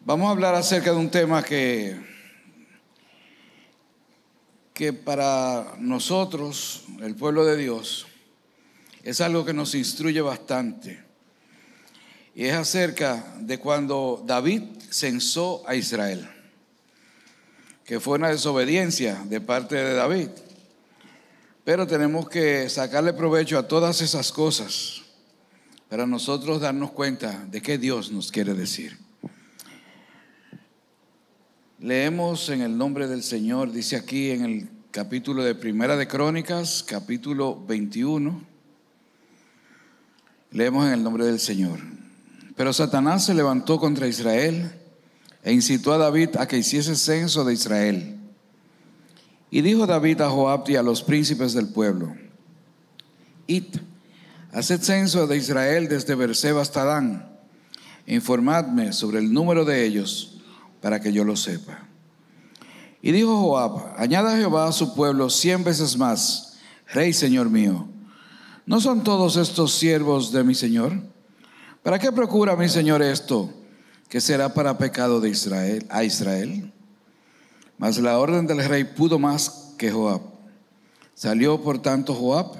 Vamos a hablar acerca de un tema que para nosotros, el pueblo de Dios, es algo que nos instruye bastante. Y es acerca de cuando David censó a Israel, que fue una desobediencia de parte de David. Pero tenemos que sacarle provecho a todas esas cosas para nosotros darnos cuenta de qué Dios nos quiere decir. Leemos en el nombre del Señor, dice aquí en el capítulo de Primera de Crónicas, capítulo 21. Leemos en el nombre del Señor. Pero Satanás se levantó contra Israel e incitó a David a que hiciese censo de Israel. Y dijo David a Joab y a los príncipes del pueblo: Id, haced censo de Israel desde Beerseba hasta Dan, e informadme sobre el número de ellos, para que yo lo sepa. Y dijo Joab: añada Jehová a su pueblo 100 veces más, Rey, Señor mío. ¿No son todos estos siervos de mi Señor? ¿Para qué procura mi Señor esto, que será para pecado de Israel, a Israel? Mas la orden del rey pudo más que Joab. Salió por tanto Joab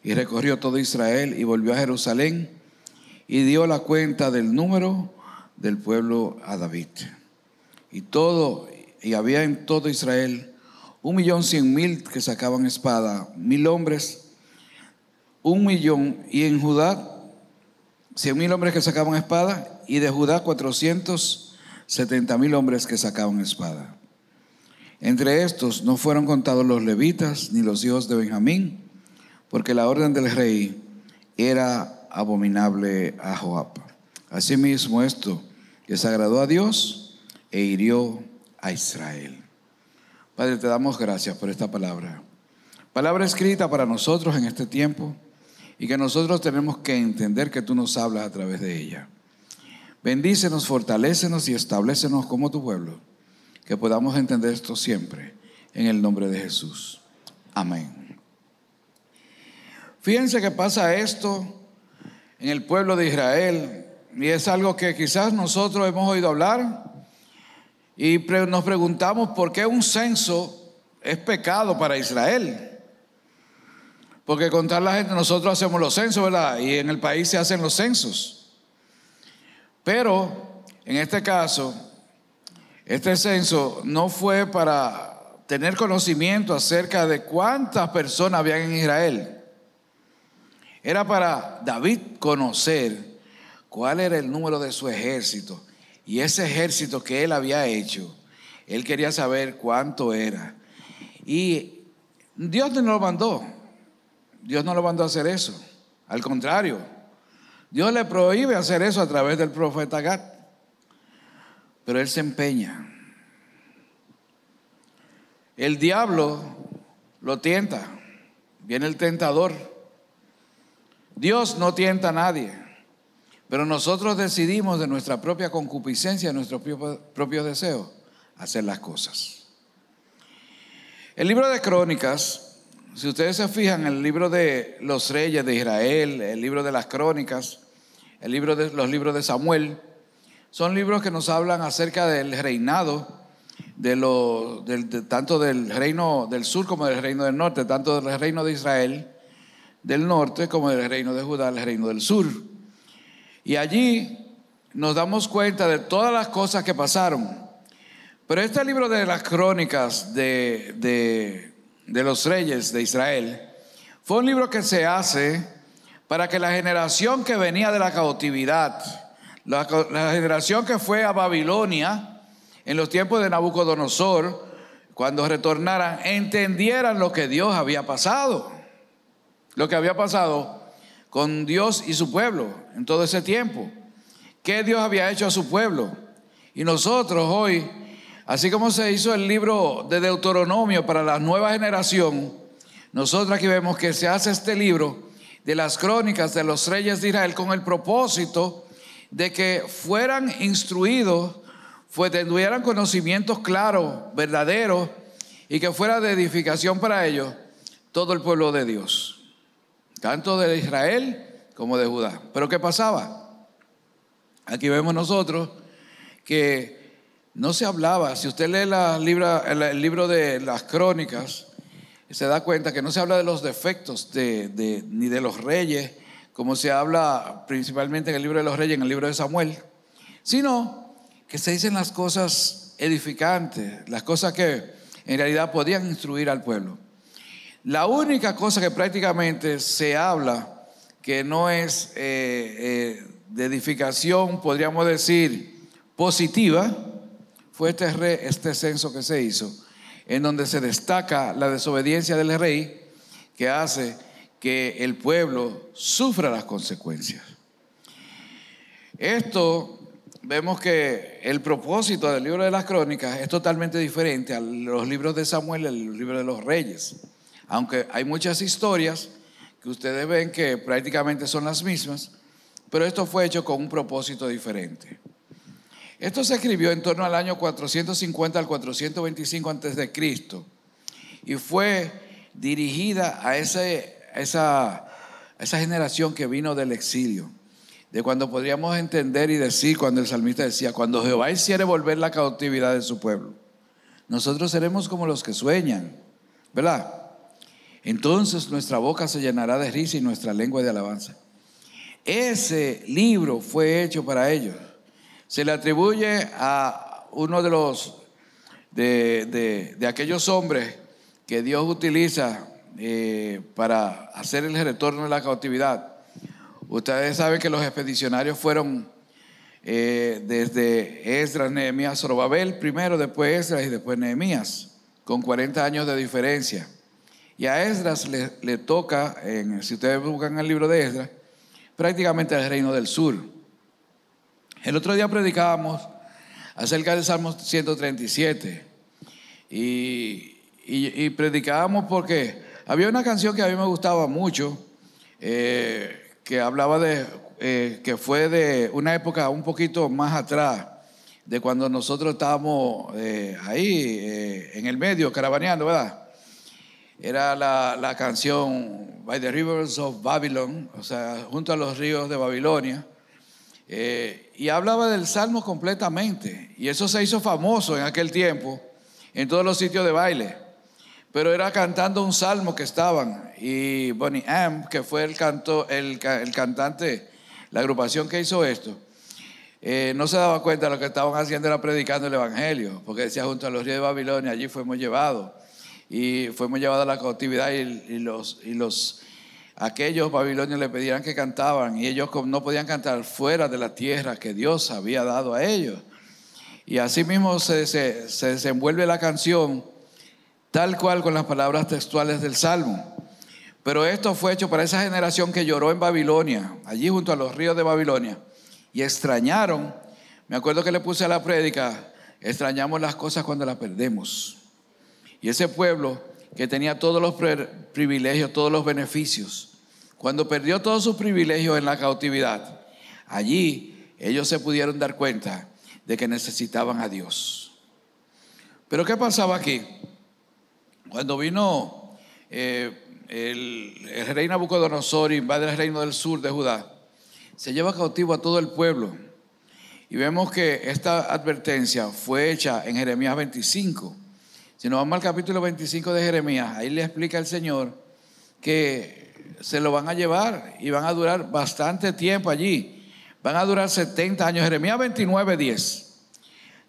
y recorrió todo Israel y volvió a Jerusalén y dio la cuenta del número del pueblo a David. Y había en todo Israel 1.100.000 que sacaban espada, 1.000 hombres, 1.000.000, y en Judá 100.000 hombres que sacaban espada, y de Judá 470.000 hombres que sacaban espada. Entre estos no fueron contados los levitas ni los hijos de Benjamín, porque la orden del rey era abominable a Joab. Asimismo esto desagradó a Dios e hirió a Israel. Padre, te damos gracias por esta palabra escrita para nosotros en este tiempo, y que nosotros tenemos que entender que tú nos hablas a través de ella. Bendícenos, fortalécenos y establécenos como tu pueblo, que podamos entender esto siempre, en el nombre de Jesús. Amén. Fíjense que pasa esto en el pueblo de Israel, y es algo que quizás nosotros hemos oído hablar, y nos preguntamos por qué un censo es pecado para Israel. Porque con tal la gente, nosotros hacemos los censos, ¿verdad? Y en el país se hacen los censos. Pero en este caso, este censo no fue para tener conocimiento acerca de cuántas personas habían en Israel. Era para David conocer cuál era el número de su ejército. Y ese ejército que él había hecho, él quería saber cuánto era. Y Dios no lo mandó. Dios no lo mandó a hacer eso. Al contrario, Dios le prohíbe hacer eso a través del profeta Gad. Pero él se empeña. El diablo lo tienta. Viene el tentador. Dios no tienta a nadie. Pero nosotros decidimos de nuestra propia concupiscencia, de nuestros propios deseos, hacer las cosas. El libro de Crónicas, si ustedes se fijan, el libro de los reyes de Israel, el libro de las Crónicas, los libros de Samuel, son libros que nos hablan acerca del reinado, tanto del reino del sur como del reino del norte, tanto del reino de Israel del norte como del reino de Judá, el reino del sur. Y allí nos damos cuenta de todas las cosas que pasaron. Pero este libro de las Crónicas de los reyes de Israel fue un libro que se hace para que la generación que venía de la cautividad, la generación que fue a Babilonia en los tiempos de Nabucodonosor, cuando retornaran, entendieran lo que Dios había pasado, lo que había pasado con Dios y su pueblo en todo ese tiempo, qué Dios había hecho a su pueblo. Y nosotros hoy, así como se hizo el libro de Deuteronomio para la nueva generación, nosotros aquí vemos que se hace este libro de las Crónicas de los reyes de Israel con el propósito de que fueran instruidos, tuvieran conocimientos claros, verdaderos, y que fuera de edificación para ellos todo el pueblo de Dios, tanto de Israel como de Judá. Pero ¿qué pasaba? Aquí vemos nosotros que no se hablaba. Si usted lee el libro de las Crónicas, se da cuenta que no se habla de los defectos ni de los reyes, como se habla principalmente en el libro de los reyes, en el libro de Samuel, sino que se dicen las cosas edificantes, las cosas que en realidad podían instruir al pueblo. La única cosa que prácticamente se habla que no es de edificación, podríamos decir, positiva, fue este censo que se hizo, en donde se destaca la desobediencia del rey, que hace que el pueblo sufra las consecuencias. Esto, vemos que el propósito del libro de las Crónicas es totalmente diferente a los libros de Samuel y al libro de los Reyes. Aunque hay muchas historias que ustedes ven que prácticamente son las mismas, pero esto fue hecho con un propósito diferente. Esto se escribió en torno al año 450 al 425 a.C. y fue dirigida a esa generación que vino del exilio, de cuando podríamos entender y decir cuando el salmista decía: cuando Jehová hiciere volver la cautividad de su pueblo, nosotros seremos como los que sueñan, ¿verdad? Entonces nuestra boca se llenará de risa y nuestra lengua de alabanza. Ese libro fue hecho para ellos. Se le atribuye a uno de aquellos hombres que Dios utiliza para hacer el retorno de la cautividad. Ustedes saben que los expedicionarios fueron desde Esdras, Nehemías, Zorobabel primero, después Esdras y después Nehemías, con 40 años de diferencia. Y a Esdras le toca, si ustedes buscan el libro de Esdras, prácticamente el reino del sur. El otro día predicábamos acerca del Salmo 137 y predicábamos porque había una canción que a mí me gustaba mucho, que hablaba que fue de una época un poquito más atrás, de cuando nosotros estábamos ahí en el medio, caravaneando, ¿verdad? Era la canción By the Rivers of Babylon, o sea, junto a los ríos de Babilonia, y hablaba del Salmo completamente, y eso se hizo famoso en aquel tiempo en todos los sitios de baile, pero era cantando un salmo que estaban, y Bonnie M, que fue el cantante, la agrupación que hizo esto, no se daba cuenta de lo que estaban haciendo era predicando el evangelio, porque decía: junto a los ríos de Babilonia, allí fuimos llevados a la cautividad, y aquellos babilonios le pedían que cantaban, y ellos no podían cantar fuera de la tierra que Dios había dado a ellos. Y así mismo se desenvuelve la canción tal cual con las palabras textuales del Salmo. Pero esto fue hecho para esa generación que lloró en Babilonia, allí junto a los ríos de Babilonia, y extrañaron. Me acuerdo que le puse a la prédica: extrañamos las cosas cuando las perdemos. Y ese pueblo que tenía todos los privilegios, todos los beneficios, cuando perdió todos sus privilegios en la cautividad, allí ellos se pudieron dar cuenta de que necesitaban a Dios. Pero ¿qué pasaba aquí? Cuando vino el rey Nabucodonosor, invade el reino del sur de Judá, se lleva cautivo a todo el pueblo. Y vemos que esta advertencia fue hecha en Jeremías 25. Si nos vamos al capítulo 25 de Jeremías, ahí le explica el Señor que se lo van a llevar y van a durar bastante tiempo allí. Van a durar 70 años. Jeremías 29, 10.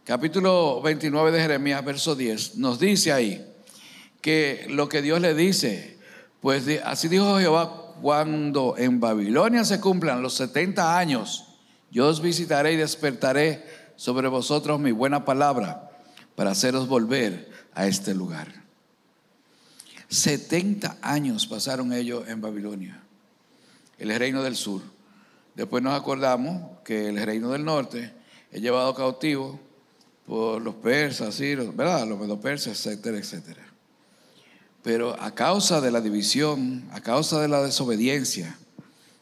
Capítulo 29 de Jeremías, verso 10. Nos dice ahí que lo que Dios le dice, pues así dijo Jehová: cuando en Babilonia se cumplan los 70 años, yo os visitaré y despertaré sobre vosotros mi buena palabra para haceros volver a este lugar. 70 años pasaron ellos en Babilonia, el reino del sur. Después nos acordamos que el reino del norte es llevado cautivo por los persas, ¿verdad? Los medo-persas, etcétera, etcétera. Pero a causa de la división, a causa de la desobediencia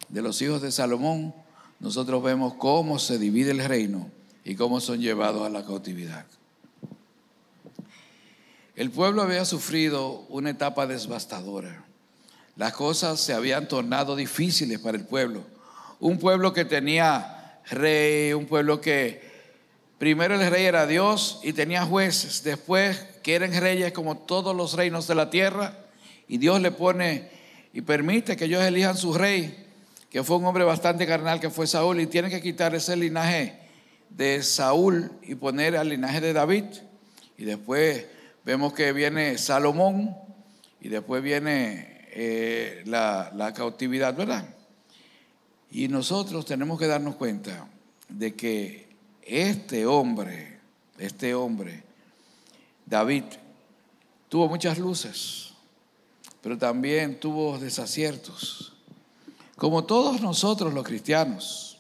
de los hijos de Salomón, nosotros vemos cómo se divide el reino y cómo son llevados a la cautividad. El pueblo había sufrido una etapa devastadora. Las cosas se habían tornado difíciles para el pueblo. Un pueblo que tenía rey, un pueblo que primero el rey era Dios y tenía jueces, después que eran reyes como todos los reinos de la tierra, y Dios le pone y permite que ellos elijan su rey, que fue un hombre bastante carnal, que fue Saúl, y tienen que quitar ese linaje de Saúl y poner al linaje de David. Y después vemos que viene Salomón y después viene la cautividad, ¿verdad? Y nosotros tenemos que darnos cuenta de que este hombre, David, tuvo muchas luces, pero también tuvo desaciertos, como todos nosotros los cristianos.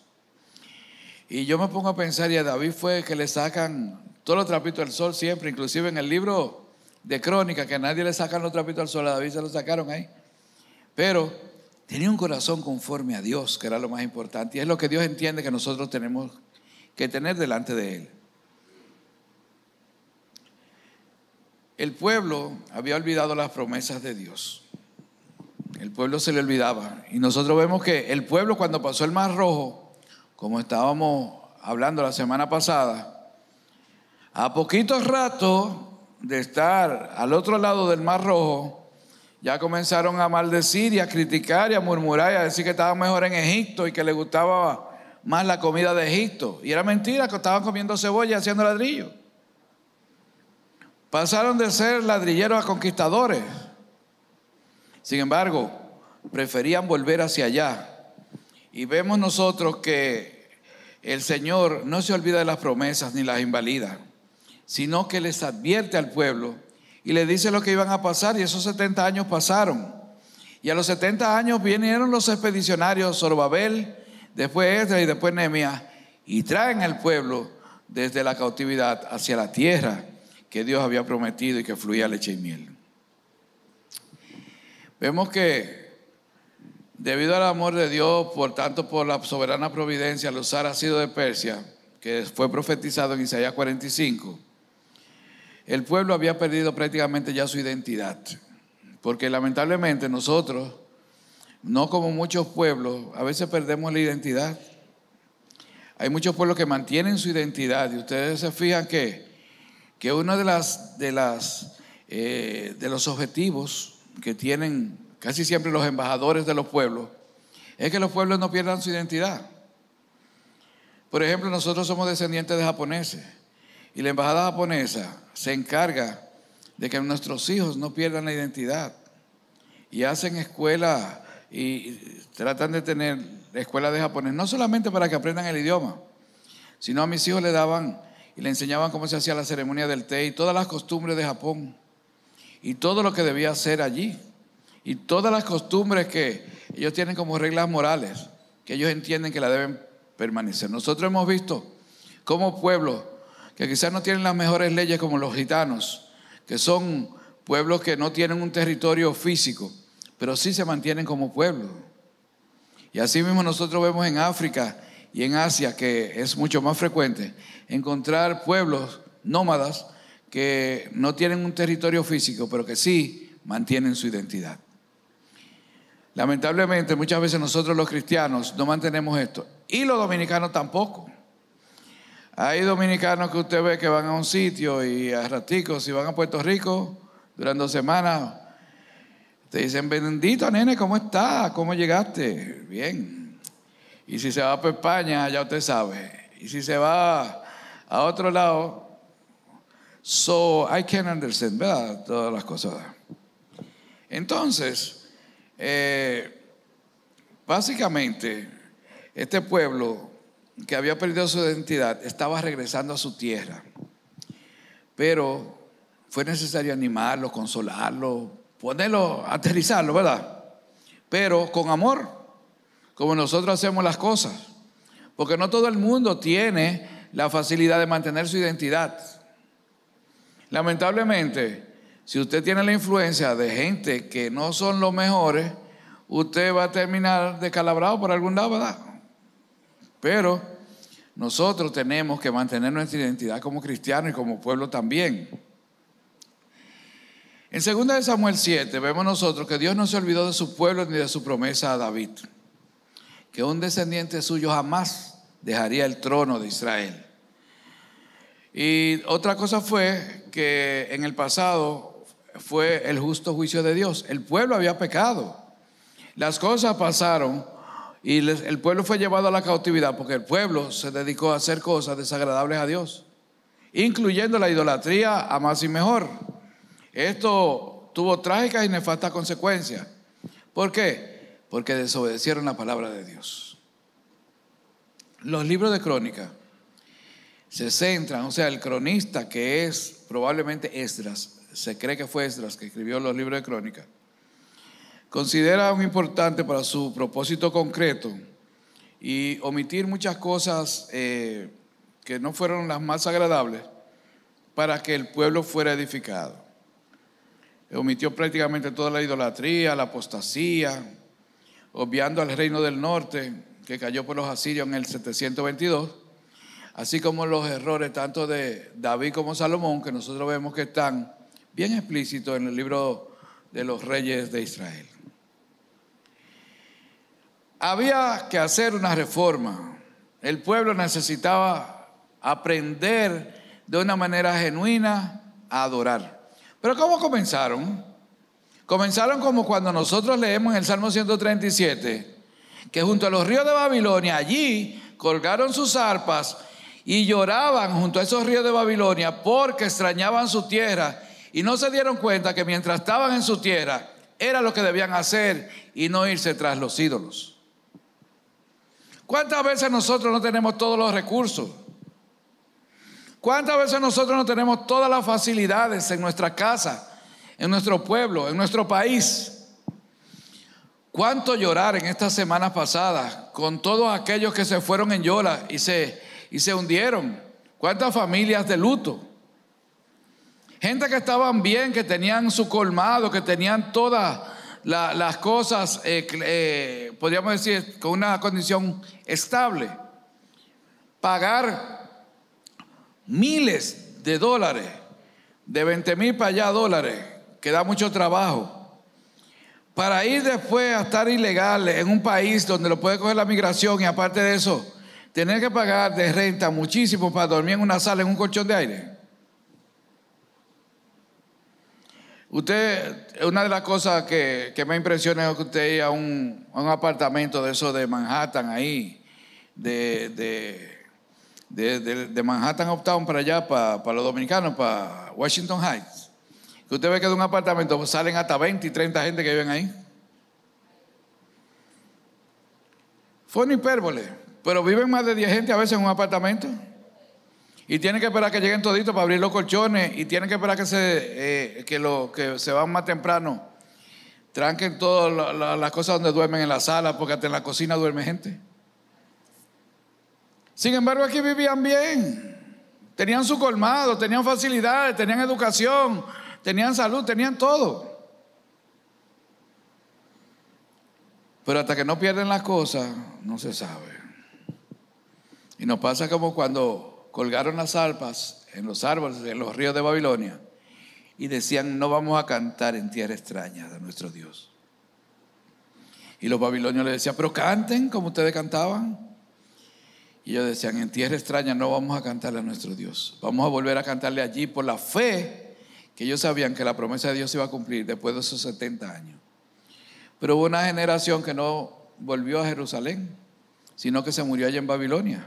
Y yo me pongo a pensar, y a David fue que le sacan todos los trapitos al sol siempre, inclusive en el libro de Crónicas, que a nadie le sacan los trapitos al sol, a David se los sacaron ahí. Pero tenía un corazón conforme a Dios, que era lo más importante, y es lo que Dios entiende que nosotros tenemos que tener delante de Él. El pueblo había olvidado las promesas de Dios. El pueblo se le olvidaba. Y nosotros vemos que el pueblo, cuando pasó el Mar Rojo, como estábamos hablando la semana pasada, a poquito rato de estar al otro lado del Mar Rojo, ya comenzaron a maldecir y a criticar y a murmurar y a decir que estaban mejor en Egipto y que les gustaba más la comida de Egipto. Y era mentira, que estaban comiendo cebolla y haciendo ladrillo. Pasaron de ser ladrilleros a conquistadores. Sin embargo, preferían volver hacia allá. Y vemos nosotros que el Señor no se olvida de las promesas ni las invalida, sino que les advierte al pueblo y les dice lo que iban a pasar. Y esos 70 años pasaron. Y a los 70 años vinieron los expedicionarios Zorobabel, después Esdras y después Nehemías, y traen al pueblo desde la cautividad hacia la tierra que Dios había prometido y que fluía leche y miel. Vemos que debido al amor de Dios, por tanto por la soberana providencia, al usar Asirio de Persia, que fue profetizado en Isaías 45, el pueblo había perdido prácticamente ya su identidad, porque lamentablemente nosotros, no como muchos pueblos, a veces perdemos la identidad. Hay muchos pueblos que mantienen su identidad, y ustedes se fijan que uno de los objetivos que tienen casi siempre los embajadores de los pueblos es que los pueblos no pierdan su identidad. Por ejemplo, nosotros somos descendientes de japoneses, y la embajada japonesa se encarga de que nuestros hijos no pierdan la identidad, y hacen escuela y tratan de tener escuelas de japonés, no solamente para que aprendan el idioma, sino a mis hijos le daban y le enseñaban cómo se hacía la ceremonia del té y todas las costumbres de Japón y todo lo que debía hacer allí y todas las costumbres que ellos tienen como reglas morales que ellos entienden que la deben permanecer. Nosotros hemos visto como pueblos que quizás no tienen las mejores leyes, como los gitanos, que son pueblos que no tienen un territorio físico, pero sí se mantienen como pueblo. Y así mismo nosotros vemos en África y en Asia, que es mucho más frecuente encontrar pueblos nómadas que no tienen un territorio físico, pero que sí mantienen su identidad. Lamentablemente muchas veces nosotros los cristianos no mantenemos esto, y los dominicanos tampoco. Hay dominicanos que usted ve que van a un sitio y a raticos, si van a Puerto Rico durante 2 semanas, te dicen: bendito nene, ¿cómo estás? ¿Cómo llegaste? Bien. Y si se va para España, ya usted sabe. Y si se va a otro lado, so I can understand, ¿verdad? Todas las cosas. Entonces, básicamente, este pueblo que había perdido su identidad estaba regresando a su tierra, pero fue necesario animarlo, consolarlo, ponerlo, aterrizarlo, ¿verdad? Pero con amor, como nosotros hacemos las cosas, porque no todo el mundo tiene la facilidad de mantener su identidad. Lamentablemente, si usted tiene la influencia de gente que no son los mejores, usted va a terminar descalabrado por algún lado, ¿verdad? Pero nosotros tenemos que mantener nuestra identidad como cristianos y como pueblo también. En 2 Samuel 7 vemos nosotros que Dios no se olvidó de su pueblo ni de su promesa a David, que un descendiente suyo jamás dejaría el trono de Israel. Y otra cosa fue que en el pasado fue el justo juicio de Dios. El pueblo había pecado. Las cosas pasaron y el pueblo fue llevado a la cautividad porque el pueblo se dedicó a hacer cosas desagradables a Dios, incluyendo la idolatría a más y mejor. Esto tuvo trágicas y nefastas consecuencias. ¿Por qué? Porque desobedecieron la palabra de Dios. Los libros de crónica se centran, o sea, el cronista, que es probablemente Esdras, se cree que fue Esdras que escribió los libros de crónica, considera muy importante para su propósito concreto y omitir muchas cosas que no fueron las más agradables para que el pueblo fuera edificado. Omitió prácticamente toda la idolatría, la apostasía, obviando al reino del norte que cayó por los asirios en el 722, así como los errores tanto de David como Salomón, que nosotros vemos que están bien explícitos en el libro de los reyes de Israel. Había que hacer una reforma. El pueblo necesitaba aprender de una manera genuina a adorar. Pero ¿cómo comenzaron? Comenzaron como cuando nosotros leemos en el Salmo 137, que junto a los ríos de Babilonia, allí colgaron sus arpas y lloraban junto a esos ríos de Babilonia porque extrañaban su tierra y no se dieron cuenta que mientras estaban en su tierra era lo que debían hacer y no irse tras los ídolos. ¿Cuántas veces nosotros no tenemos todos los recursos? ¿Cuántas veces nosotros no tenemos todas las facilidades en nuestra casa, en nuestro pueblo, en nuestro país? ¿Cuánto llorar en estas semanas pasadas con todos aquellos que se fueron en Yola y se hundieron? ¿Cuántas familias de luto? Gente que estaban bien, que tenían su colmado, que tenían todas las cosas, podríamos decir, con una condición estable. Pagar miles de dólares, de 20,000 para allá dólares, que da mucho trabajo, para ir después a estar ilegal en un país donde lo puede coger la migración y aparte de eso, tener que pagar de renta muchísimo para dormir en una sala, en un colchón de aire. Usted, una de las cosas que me impresiona es que usted iba a un apartamento de esos de Manhattan ahí, de Manhattan Uptown para allá, para los dominicanos, para Washington Heights, que usted ve que de un apartamento pues salen hasta 20 y 30 gente que viven ahí. Fue una hipérbole, pero viven más de 10 gente a veces en un apartamento y tienen que esperar que lleguen toditos para abrir los colchones y tienen que esperar que los que se van más temprano tranquen todas las cosas donde duermen en la sala, porque hasta en la cocina duerme gente. Sin embargo, aquí vivían bien, tenían su colmado, tenían facilidades, tenían educación, tenían salud, tenían todo. Pero hasta que no pierden las cosas, no se sabe. Y nos pasa como cuando colgaron las arpas en los árboles, en los ríos de Babilonia, y decían: no vamos a cantar en tierra extraña de nuestro Dios. Y los babilonios le decían: pero canten como ustedes cantaban. Y ellos decían: en tierra extraña no vamos a cantarle a nuestro Dios, vamos a volver a cantarle allí por la fe, que ellos sabían que la promesa de Dios se iba a cumplir después de esos 70 años. Pero hubo una generación que no volvió a Jerusalén, sino que se murió allá en Babilonia.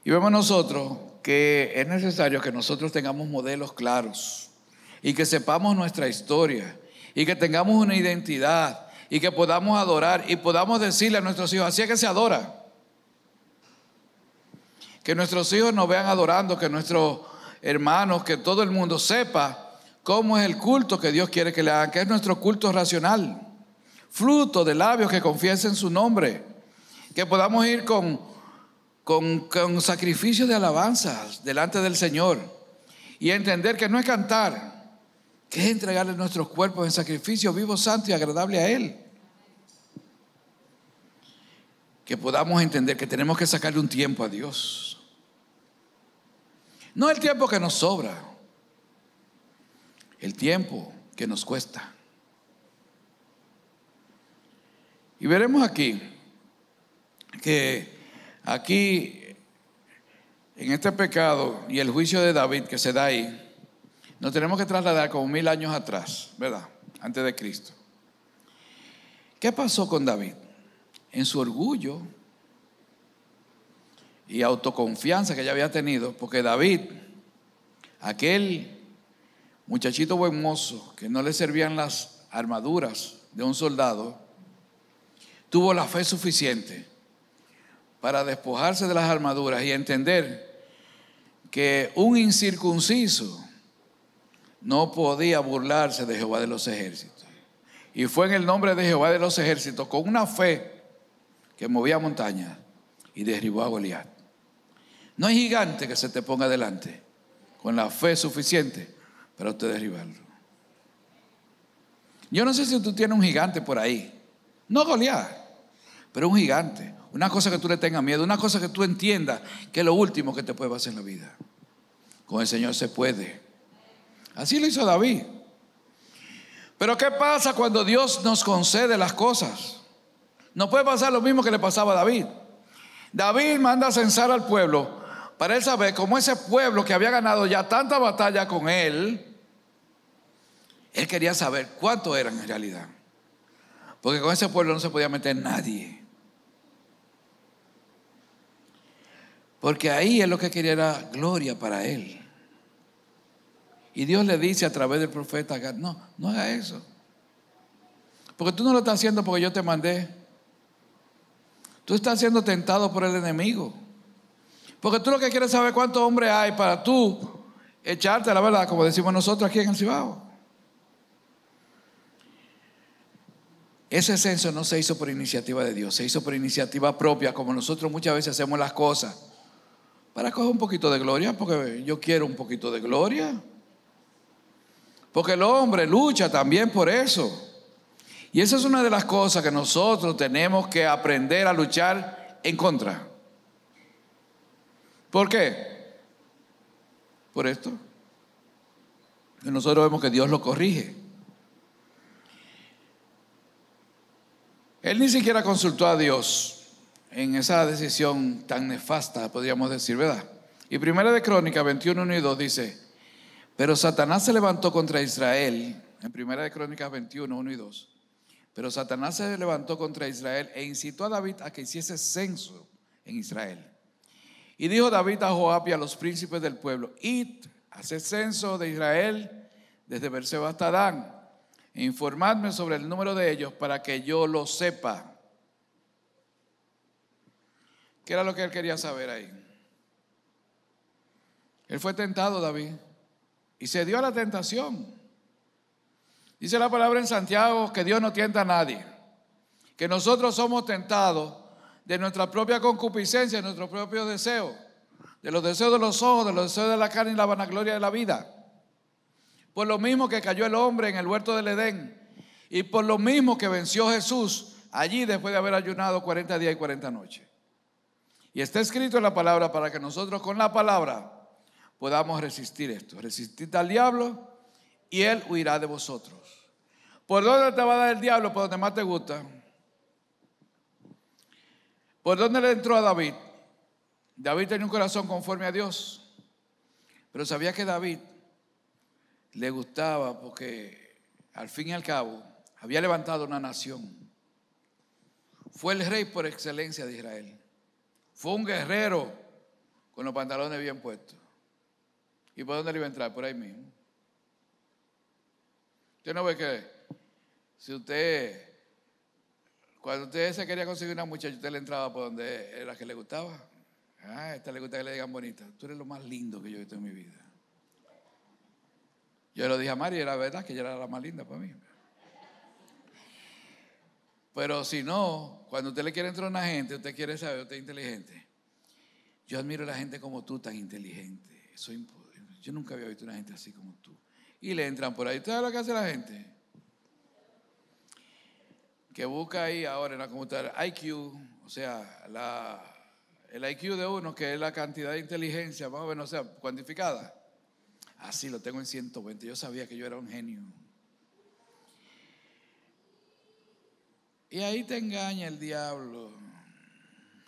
Y vemos nosotros que es necesario que nosotros tengamos modelos claros y que sepamos nuestra historia y que tengamos una identidad y que podamos adorar y podamos decirle a nuestros hijos: así es que se adora. Que nuestros hijos nos vean adorando, que nuestros hermanos, que todo el mundo sepa cómo es el culto que Dios quiere que le hagan, que es nuestro culto racional, fruto de labios que confiesen su nombre, que podamos ir con sacrificio de alabanzas delante del Señor y entender que no es cantar, que es entregarle nuestros cuerpos en sacrificio vivo, santo y agradable a Él. Que podamos entender que tenemos que sacarle un tiempo a Dios, no el tiempo que nos sobra, el tiempo que nos cuesta. Y veremos aquí que aquí En este pecado y el juicio de David que se da ahí, nos tenemos que trasladar como 1000 años atrás, ¿verdad? Antes de Cristo. ¿Qué pasó con David? En su orgullo y autoconfianza que ya había tenido, porque David, aquel muchachito buen mozo que no le servían las armaduras de un soldado, tuvo la fe suficiente para despojarse de las armaduras y entender que un incircunciso no podía burlarse de Jehová de los ejércitos. Y fue en el nombre de Jehová de los ejércitos, con una fe que movía montañas, y derribó a Goliat. No hay gigante que se te ponga delante con la fe suficiente para usted derribarlo. Yo no sé si tú tienes un gigante por ahí, no Goliat, pero un gigante, una cosa que tú le tengas miedo, una cosa que tú entiendas que es lo último que te puede pasar en la vida. Con el Señor se puede. Así lo hizo David. Pero ¿qué pasa cuando Dios nos concede las cosas? No puede pasar lo mismo que le pasaba a David. David manda a censar al pueblo para él saber cómo ese pueblo que había ganado ya tanta batalla con él quería saber cuántos eran en realidad. Porque con ese pueblo no se podía meter nadie. Porque ahí él lo que quería era gloria para él. Y Dios le dice a través del profeta Gad: no haga eso. Porque tú no lo estás haciendo porque yo te mandé. Tú estás siendo tentado por el enemigo. Porque tú lo que quieres saber cuántos hombres hay para tú echarte la verdad, como decimos nosotros aquí en el Cibao. Ese censo no se hizo por iniciativa de Dios, se hizo por iniciativa propia, como nosotros muchas veces hacemos las cosas para coger un poquito de gloria, porque yo quiero un poquito de gloria. Porque el hombre lucha también por eso. Y esa es una de las cosas que nosotros tenemos que aprender a luchar en contra. ¿Por qué? Por esto. Y nosotros vemos que Dios lo corrige. Él ni siquiera consultó a Dios en esa decisión tan nefasta, podríamos decir, ¿verdad? Y Primera de Crónicas 21, 1 y 2 dice: pero Satanás se levantó contra Israel. En Primera de Crónicas 21, 1 y 2. Pero Satanás se levantó contra Israel e incitó a David a que hiciese censo en Israel. Y dijo David a Joab y a los príncipes del pueblo: id, haced censo de Israel desde Berseba hasta Dan, e informadme sobre el número de ellos para que yo lo sepa. ¿Qué era lo que él quería saber ahí? Él fue tentado, David, y se dio a la tentación. Dice la palabra en Santiago que Dios no tienta a nadie, que nosotros somos tentados de nuestra propia concupiscencia, de nuestro propio deseo, de los deseos de los ojos, de los deseos de la carne y la vanagloria de la vida. Por lo mismo que cayó el hombre en el huerto del Edén, y por lo mismo que venció Jesús allí después de haber ayunado 40 días y 40 noches. Y está escrito en la palabra para que nosotros con la palabra podamos resistir esto. Resistid al diablo y él huirá de vosotros. ¿Por dónde te va a dar el diablo? Por donde más te gusta. ¿Por dónde le entró a David? David tenía un corazón conforme a Dios, pero sabía que David le gustaba porque al fin y al cabo había levantado una nación. Fue el rey por excelencia de Israel. Fue un guerrero con los pantalones bien puestos. ¿Y por dónde le iba a entrar? Por ahí mismo. Usted no ve que si usted, cuando usted se quería conseguir una muchacha, usted le entraba por donde era que le gustaba. A esta le gusta que le digan bonita. Tú eres lo más lindo que yo he visto en mi vida. Yo lo dije a Mari, era verdad que ella era la más linda para mí. Pero si no, cuando usted le quiere entrar a una gente, usted quiere saber, usted es inteligente. Yo admiro a la gente como tú, tan inteligente. Yo nunca había visto una gente así como tú. Y le entran por ahí. ¿Usted sabe lo que hace la gente? Que busca ahí ahora en la computadora IQ, o sea, el IQ de uno, que es la cantidad de inteligencia, más o menos, o sea, cuantificada. Así lo tengo en 120. Yo sabía que yo era un genio. Y ahí te engaña el diablo.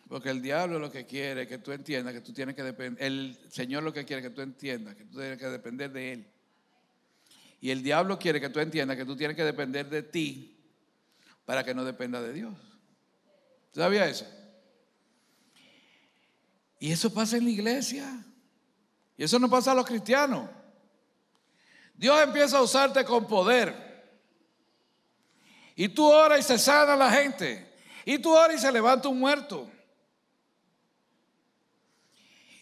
Porque el diablo lo que quiere es que tú entiendas que tú tienes que depender. El Señor lo que quiere es que tú entiendas que tú tienes que depender de Él. Y el diablo quiere que tú entiendas que tú tienes que depender de ti para que no dependa de Dios. ¿Sabía eso? Y eso pasa en la iglesia. Y eso no pasa a los cristianos. Dios empieza a usarte con poder. Y tú oras y se sana a la gente. Y tú oras y se levanta un muerto.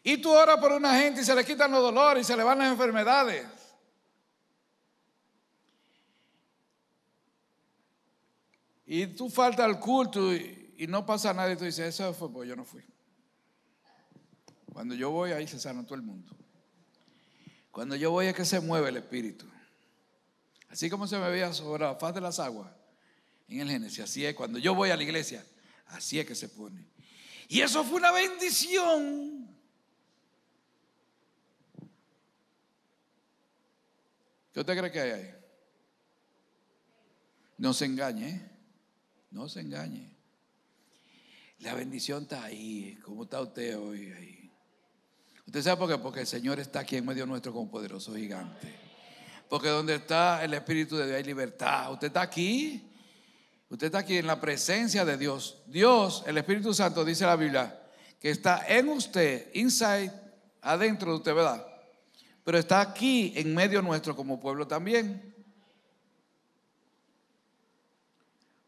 Y tú oras por una gente y se le quitan los dolores y se le van las enfermedades. Y tú faltas al culto y no pasa nada y tú dices, eso fue porque yo no fui. Cuando yo voy ahí se sana todo el mundo. Cuando yo voy es que se mueve el espíritu. Así como se me veía sobre la faz de las aguas en el Génesis, así es cuando yo voy a la iglesia, así es que se pone. Y eso fue una bendición. ¿Qué usted cree que hay ahí? No se engañe, ¿eh? No se engañe. La bendición está ahí, como está usted hoy ahí. ¿Usted sabe por qué? Porque el Señor está aquí en medio nuestro como poderoso gigante. Porque donde está el Espíritu de Dios hay libertad. Usted está aquí en la presencia de Dios. Dios, el Espíritu Santo, dice la Biblia, que está en usted, inside, adentro de usted, ¿verdad? Pero está aquí en medio nuestro como pueblo también.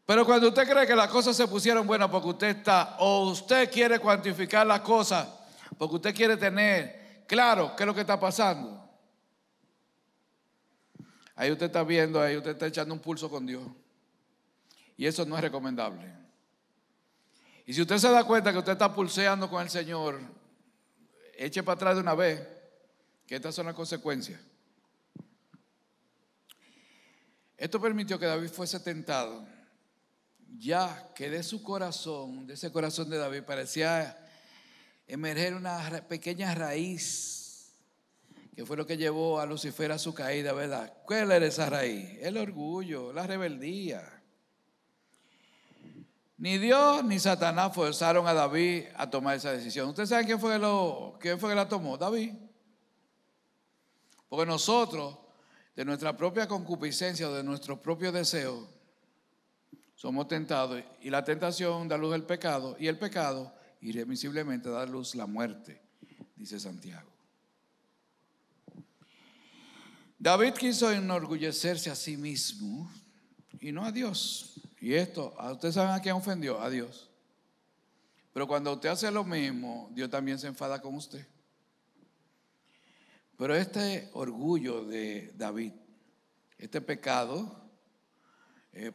Pero cuando usted cree que las cosas se pusieron buenas porque usted está, o usted quiere cuantificar las cosas, porque usted quiere tener claro qué es lo que está pasando, ahí usted está viendo, ahí usted está echando un pulso con Dios. Y eso no es recomendable. Y si usted se da cuenta que usted está pulseando con el Señor, eche para atrás de una vez, que estas son las consecuencias. Esto permitió que David fuese tentado, ya que de su corazón, de ese corazón de David, parecía emerger una pequeña raíz, que fue lo que llevó a Lucifer a su caída, ¿verdad? ¿Cuál era esa raíz? El orgullo, la rebeldía. Ni Dios ni Satanás forzaron a David a tomar esa decisión. ¿Usted sabe quién fue que la tomó? David. Porque nosotros, de nuestra propia concupiscencia o de nuestro propio deseo, somos tentados, y la tentación da luz al pecado, y el pecado irremisiblemente da luz la muerte, dice Santiago. David quiso enorgullecerse a sí mismo y no a Dios. Y esto, ¿ustedes saben a quién ofendió? A Dios. Pero cuando usted hace lo mismo, Dios también se enfada con usted. Pero este orgullo de David, este pecado,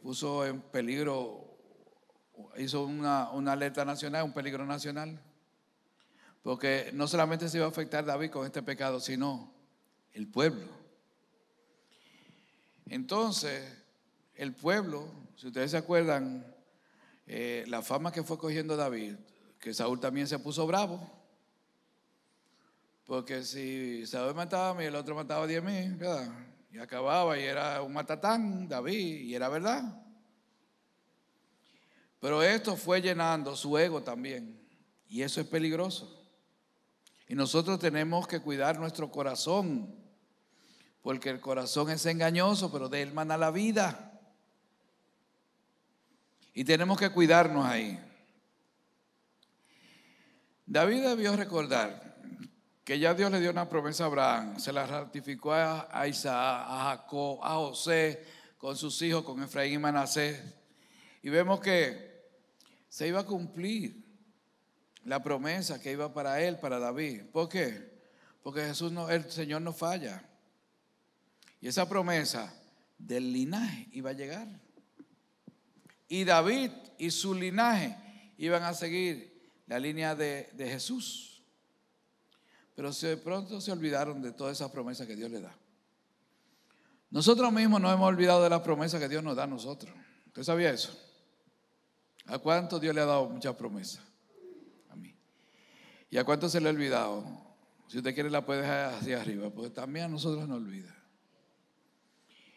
puso en peligro, hizo una alerta nacional, un peligro nacional. Porque no solamente se iba a afectar David con este pecado, sino el pueblo. Entonces, el pueblo, si ustedes se acuerdan, la fama que fue cogiendo David, que Saúl también se puso bravo. Porque si Saúl mataba a mí, el otro mataba a 10,000, ¿verdad? Y acababa y era un matatán, David, y era verdad. Pero esto fue llenando su ego también, y eso es peligroso. Y nosotros tenemos que cuidar nuestro corazón, porque el corazón es engañoso, pero de él mana la vida. Y tenemos que cuidarnos ahí. David debió recordar que ya Dios le dio una promesa a Abraham, se la ratificó a Isaac, a Jacob, a José, con sus hijos, con Efraín y Manasés. Y vemos que se iba a cumplir la promesa que iba para él, para David. ¿Por qué? Porque el Señor no falla. Y esa promesa del linaje iba a llegar. Y David y su linaje iban a seguir la línea de Jesús. Pero de pronto se olvidaron de todas esas promesas que Dios le da. Nosotros mismos nos hemos olvidado de las promesas que Dios nos da a nosotros. ¿Usted sabía eso? ¿A cuánto Dios le ha dado muchas promesas? A mí. ¿Y a cuánto se le ha olvidado? Si usted quiere la puede dejar hacia arriba, porque también a nosotros nos olvida.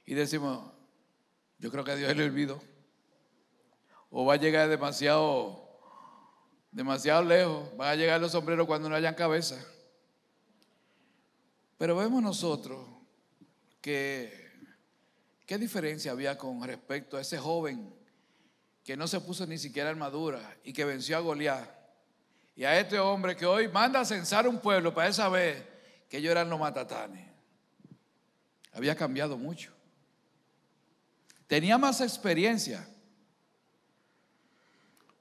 Y decimos, yo creo que a Dios le olvidó. O va a llegar demasiado demasiado lejos. Van a llegar los sombreros cuando no hayan cabeza. Pero vemos nosotros que qué diferencia había con respecto a ese joven que no se puso ni siquiera armadura y que venció a Goliat, y a este hombre que hoy manda a censar un pueblo para él saber que ellos eran los matatanes. Había cambiado mucho. Tenía más experiencia,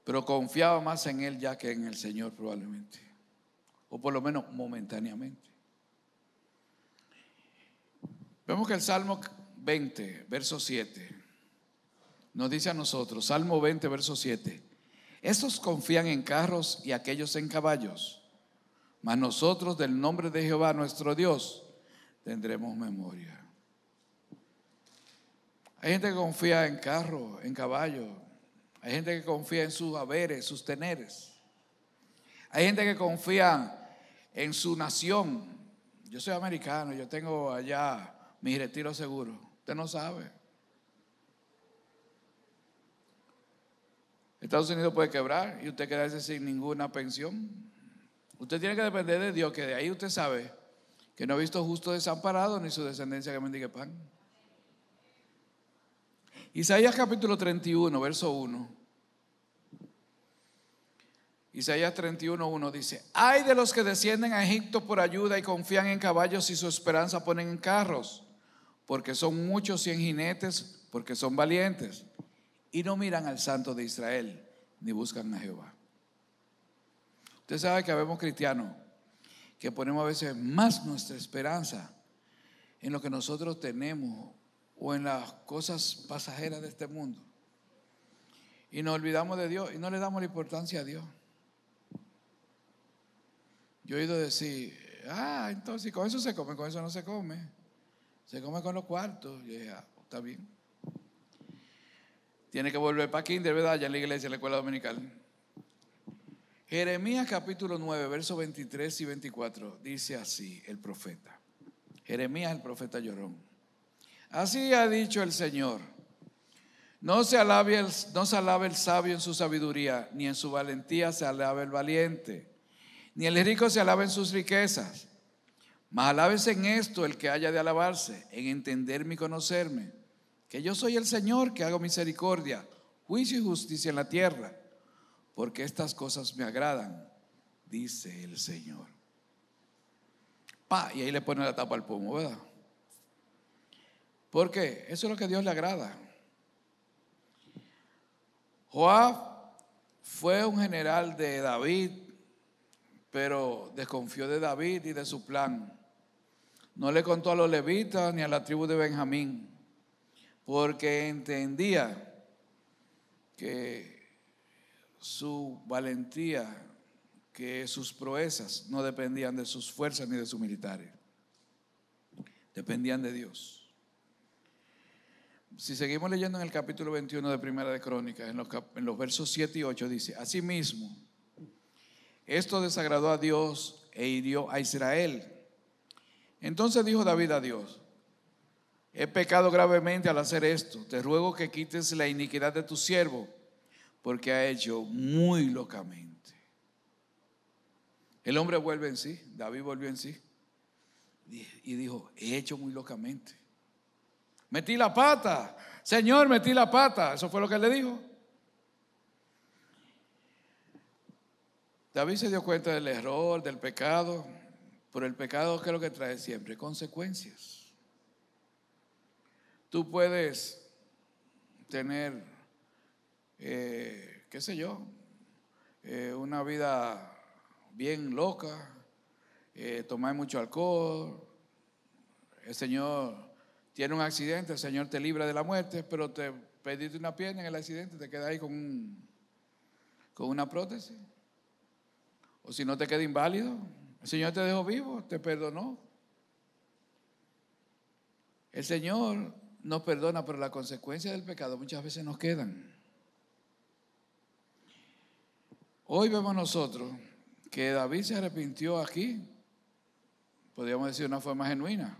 pero confiaba más en él ya que en el Señor probablemente, o por lo menos momentáneamente. Vemos que el Salmo 20, verso 7, nos dice a nosotros, Salmo 20, verso 7, estos confían en carros y aquellos en caballos, mas nosotros del nombre de Jehová nuestro Dios tendremos memoria. Hay gente que confía en carros, en caballos. Hay gente que confía en sus haberes, sus teneres. Hay gente que confía en su nación. Yo soy americano, yo tengo allá mi retiro seguro. Usted no sabe. Estados Unidos puede quebrar y usted quedarse sin ninguna pensión. Usted tiene que depender de Dios, que de ahí usted sabe que no ha visto justo desamparado ni su descendencia que mendigue pan. Isaías capítulo 31, verso 1. Isaías 31, 1 dice: ay de los que descienden a Egipto por ayuda y confían en caballos y su esperanza ponen en carros, porque son muchos y en jinetes, porque son valientes. Y no miran al Santo de Israel, ni buscan a Jehová. Usted sabe que habemos cristianos que ponemos a veces más nuestra esperanza en lo que nosotros tenemos o en las cosas pasajeras de este mundo. Y nos olvidamos de Dios y no le damos la importancia a Dios. Yo he oído decir, entonces con eso se come, con eso no se come. Se come con los cuartos. Y dije, está bien. Tiene que volver para kinder, ¿verdad? Allá en la iglesia, en la escuela dominical. Jeremías capítulo 9, versos 23 y 24, dice así el profeta. Jeremías, el profeta llorón. Así ha dicho el Señor: no se alabe el sabio en su sabiduría, ni en su valentía se alabe el valiente, ni el rico se alabe en sus riquezas. Mas alábese en esto el que haya de alabarse, en entenderme y conocerme, que yo soy el Señor, que hago misericordia, juicio y justicia en la tierra, porque estas cosas me agradan, dice el Señor. Y ahí le pone la tapa al pomo, ¿verdad? ¿Por qué? Eso es lo que a Dios le agrada. Joab fue un general de David, pero desconfió de David y de su plan. No le contó a los levitas ni a la tribu de Benjamín, porque entendía que su valentía, que sus proezas no dependían de sus fuerzas ni de sus militares, dependían de Dios. Si seguimos leyendo en el capítulo 21 de Primera de Crónicas, en los versos 7 y 8 dice: asimismo, esto desagradó a Dios e hirió a Israel. Entonces dijo David a Dios: he pecado gravemente al hacer esto. Te ruego que quites la iniquidad de tu siervo, porque ha hecho muy locamente. El hombre vuelve en sí, David volvió en sí y dijo: he hecho muy locamente. Metí la pata, Señor, metí la pata. Eso fue lo que él le dijo. David se dio cuenta del error, del pecado. Pero el pecado, ¿qué es lo que trae siempre? Consecuencias. Tú puedes tener, qué sé yo, una vida bien loca, tomar mucho alcohol. El Señor tiene un accidente, el Señor te libra de la muerte, pero te perdiste una pierna en el accidente, te quedas ahí con una prótesis. O si no, te queda inválido. El Señor te dejó vivo, te perdonó. El Señor nos perdona, pero las consecuencias del pecado muchas veces nos quedan. Hoy vemos nosotros que David se arrepintió aquí, podríamos decir de una forma genuina,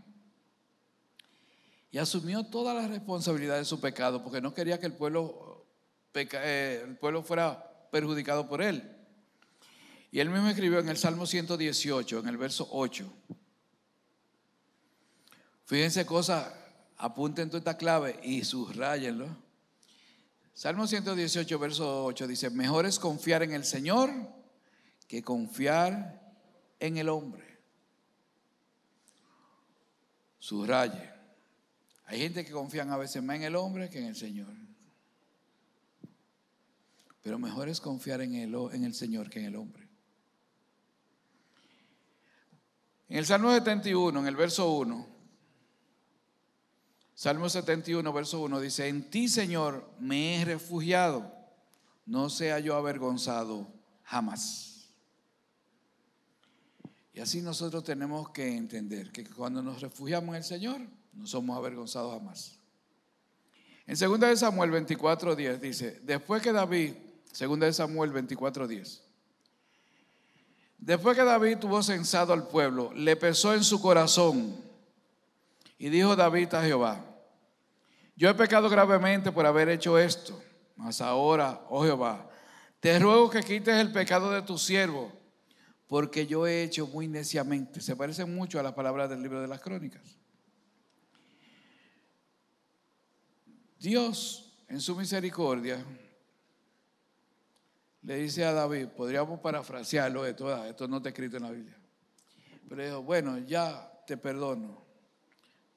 y asumió toda la responsabilidad de su pecado, porque no quería que el pueblo fuera perjudicado por él. Y él mismo escribió en el Salmo 118, en el verso 8. Fíjense cosas, apunten toda esta clave y subrayenlo. Salmo 118, verso 8 dice: mejor es confiar en el Señor que confiar en el hombre. Subraye. Hay gente que confían a veces más en el hombre que en el Señor. Pero mejor es confiar en el Señor que en el hombre. En el Salmo 71, en el verso 1, Salmo 71, verso 1 dice: en ti, Señor, me he refugiado, no sea yo avergonzado jamás. Y así nosotros tenemos que entender que cuando nos refugiamos en el Señor, no somos avergonzados jamás. En 2 de Samuel 24:10 dice: después que David, 2 de Samuel 24:10, después que David tuvo censado al pueblo, le pesó en su corazón y dijo David a Jehová: yo he pecado gravemente por haber hecho esto, mas ahora, oh Jehová, te ruego que quites el pecado de tu siervo, porque yo he hecho muy neciamente. Se parece mucho a las palabras del libro de las Crónicas. Dios, en su misericordia, le dice a David, podríamos parafrasearlo, esto no está escrito en la Biblia, pero dijo: bueno, ya te perdono,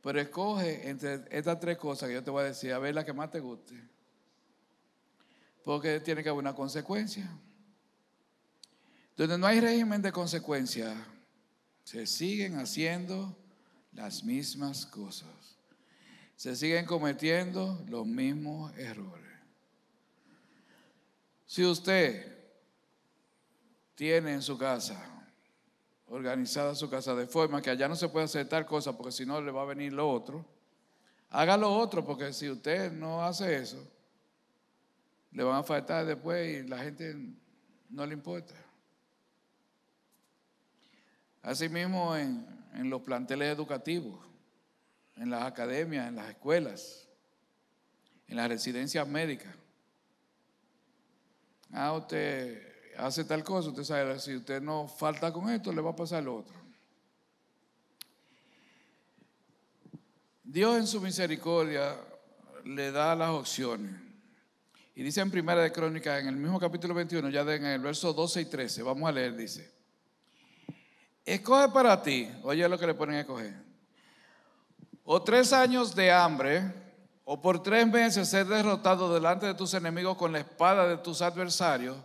pero escoge entre estas tres cosas que yo te voy a decir, a ver la que más te guste, porque tiene que haber una consecuencia. Donde no hay régimen de consecuencia, se siguen haciendo las mismas cosas, se siguen cometiendo los mismos errores. Si usted tiene en su casa, organizada su casa de forma que allá no se puede hacer tal cosa porque si no le va a venir lo otro, haga lo otro, porque si usted no hace eso, le van a faltar después y la gente no le importa. Asimismo en los planteles educativos, en las academias, en las escuelas, en las residencias médicas. Usted hace tal cosa, usted sabe, si usted no falta con esto, le va a pasar lo otro. Dios en su misericordia le da las opciones. Y dice en Primera de Crónicas, en el mismo capítulo 21, ya en el verso 12 y 13, vamos a leer, dice: escoge para ti, oye lo que le ponen a escoger, o 3 años de hambre, o por 3 meses ser derrotado delante de tus enemigos con la espada de tus adversarios,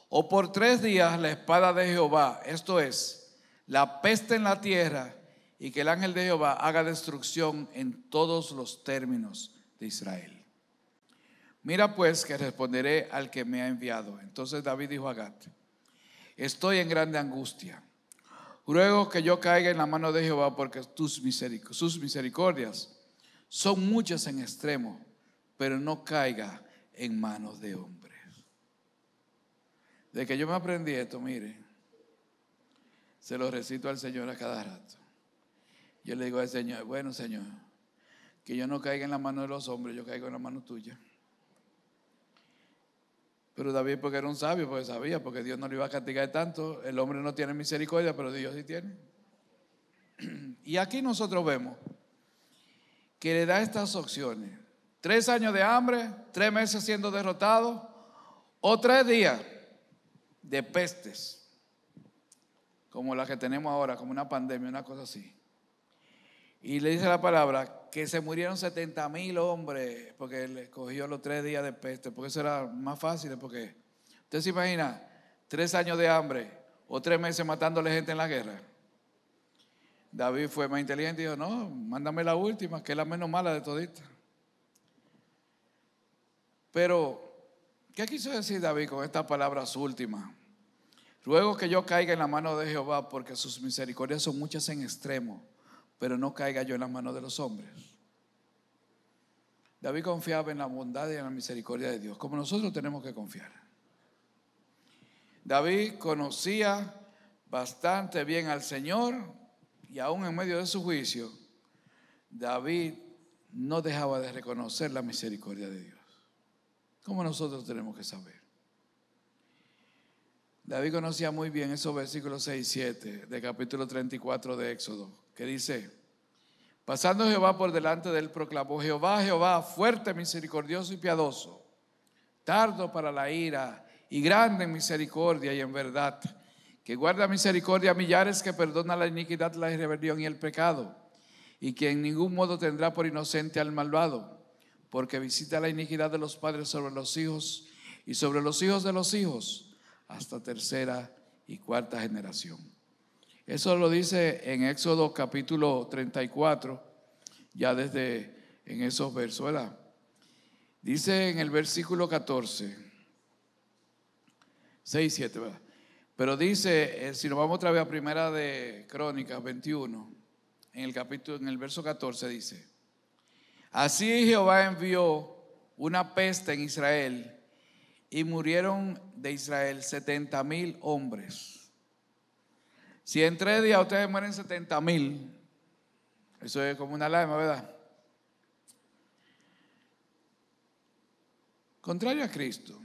o por 3 días la espada de Jehová, esto es, la peste en la tierra, y que el ángel de Jehová haga destrucción en todos los términos de Israel. Mira pues que responderé al que me ha enviado. Entonces David dijo a Gad: estoy en grande angustia. Ruego que yo caiga en la mano de Jehová, porque sus misericordias son muchas en extremo, pero no caiga en manos de hombres. De que yo me aprendí esto, mire, se lo recito al Señor a cada rato. Yo le digo al Señor: bueno, Señor, que yo no caiga en la mano de los hombres, yo caigo en la mano tuya. Pero David, porque era un sabio, porque sabía, porque Dios no lo iba a castigar tanto. El hombre no tiene misericordia, pero Dios sí tiene. Y aquí nosotros vemos que le da estas opciones: 3 años de hambre, 3 meses siendo derrotado, o 3 días de pestes, como la que tenemos ahora, como una pandemia, una cosa así. Y le dice la palabra que se murieron 70,000 hombres porque le cogió los 3 días de peste, porque eso era más fácil. Porque usted se imagina 3 años de hambre o 3 meses matándole gente en la guerra. David fue más inteligente y dijo: no, mándame la última, que es la menos mala de toditas. Pero ¿qué quiso decir David con estas palabras últimas? Ruego que yo caiga en la mano de Jehová, porque sus misericordias son muchas en extremo, pero no caiga yo en las manos de los hombres. David confiaba en la bondad y en la misericordia de Dios, como nosotros tenemos que confiar. David conocía bastante bien al Señor, y aún en medio de su juicio, David no dejaba de reconocer la misericordia de Dios, como nosotros tenemos que saber. David conocía muy bien esos versículos 6 y 7 de capítulo 34 de Éxodo, que dice: pasando Jehová por delante de él, proclamó: Jehová, Jehová, fuerte, misericordioso y piadoso, tardo para la ira y grande en misericordia y en verdad, que guarda misericordia a millares, que perdona la iniquidad, la rebelión y el pecado, y que en ningún modo tendrá por inocente al malvado, porque visita la iniquidad de los padres sobre los hijos y sobre los hijos de los hijos, hasta tercera y cuarta generación. Eso lo dice en Éxodo capítulo 34, ya desde en esos versos, ¿verdad? Dice en el versículo 14, 6 y 7, ¿verdad? Pero dice, si nos vamos otra vez a Primera de Crónicas 21, en el verso 14 dice: así Jehová envió una peste en Israel, y murieron de Israel 70,000 hombres. Si en 3 días ustedes mueren 70,000, eso es como una alarma, ¿verdad? Contrario a Cristo,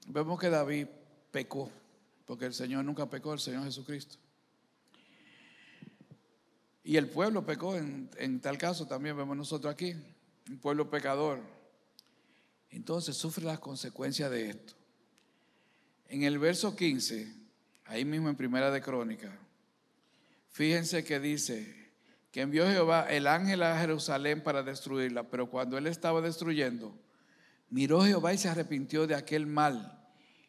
vemos que David pecó, porque el Señor nunca pecó, el Señor Jesucristo. Y el pueblo pecó, en tal caso también vemos nosotros aquí, un pueblo pecador. Entonces sufre las consecuencias de esto. En el verso 15, ahí mismo en Primera de Crónicas, fíjense que dice que envió Jehová el ángel a Jerusalén para destruirla, pero cuando él estaba destruyendo, miró Jehová y se arrepintió de aquel mal,